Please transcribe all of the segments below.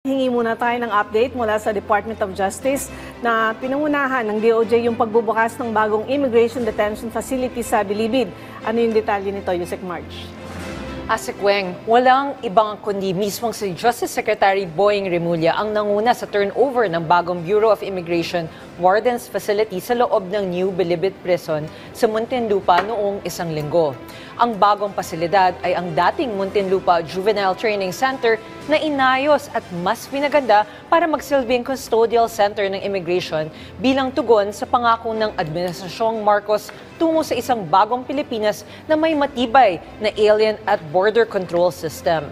Hingi muna tayo ng update mula sa Department of Justice na pinangunahan ng DOJ yung pagbubukas ng bagong immigration detention facility sa Bilibid. Ano yung detalye nito, Yusek March? Asikweng, walang ibang kundi mismong si Justice Secretary Boying Remulla ang nanguna sa turnover ng bagong Bureau of Immigration Wardens Facility sa loob ng New Bilibid Prison sa Muntinlupa noong isang linggo. Ang bagong pasilidad ay ang dating Muntinlupa Juvenile Training Center na inayos at mas pinaganda para magsilbing custodial center ng immigration bilang tugon sa pangako ng Administrasyong Marcos tungo sa isang bagong Pilipinas na may matibay na alien at border control system.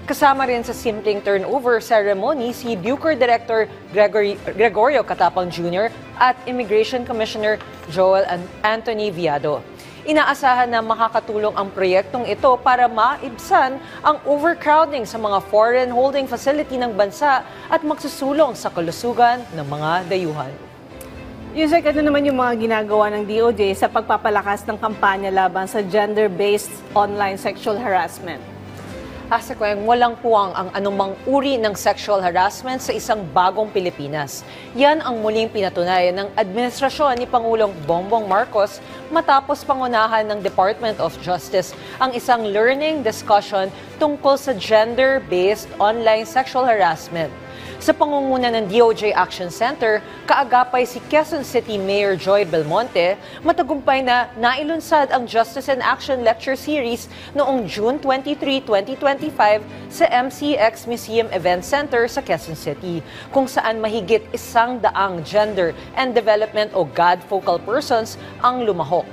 Kasama rin sa simpleng turnover ceremony si Bucor Director Gregorio Catapang Jr. at Immigration Commissioner Joel Anthony Viado. Inaasahan na makakatulong ang proyektong ito para maibsan ang overcrowding sa mga foreign holding facility ng bansa at magsusulong sa kalusugan ng mga dayuhan. Yusek, ano naman yung mga ginagawa ng DOJ sa pagpapalakas ng kampanya laban sa gender-based online sexual harassment? Asikweng, walang puwang ang anumang uri ng sexual harassment sa isang bagong Pilipinas. Yan ang muling pinatunayan ng administrasyon ni Pangulong Bongbong Marcos matapos pangunahan ng Department of Justice ang isang learning discussion tungkol sa gender-based online sexual harassment. Sa pangunguna ng DOJ Action Center, kaagapay si Quezon City Mayor Joy Belmonte, matagumpay na nailunsad ang Justice in Action Lecture Series noong June 23, 2025 sa MCX Museum Event Center sa Quezon City, kung saan mahigit 100 gender and development o GAD focal persons ang lumahok.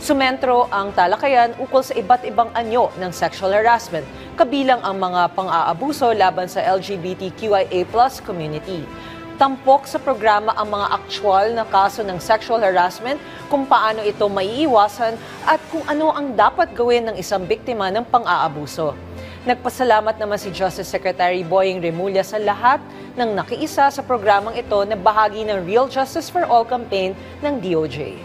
Sumentro ang talakayan ukol sa iba't ibang anyo ng sexual harassment, kabilang ang mga pang-aabuso laban sa LGBTQIA+ community. Tampok sa programa ang mga aktwal na kaso ng sexual harassment, kung paano ito maiiwasan at kung ano ang dapat gawin ng isang biktima ng pang-aabuso. Nagpasalamat naman si Justice Secretary Boying Remulla sa lahat ng nakiisa sa programang ito na bahagi ng Real Justice for All campaign ng DOJ.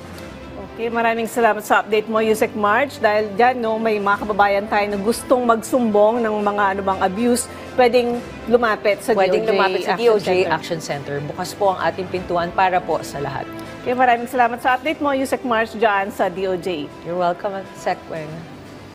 Okay, maraming salamat sa update mo, Yusek March. Dahil dyan, may mga kababayan tayo na gustong magsumbong ng mga anumang abuse, pwedeng lumapit sa DOJ Action Center. Bukas po ang ating pintuan para po sa lahat. Okay, maraming salamat sa update mo, Yusek March, dyan sa DOJ. You're welcome, Sekweng.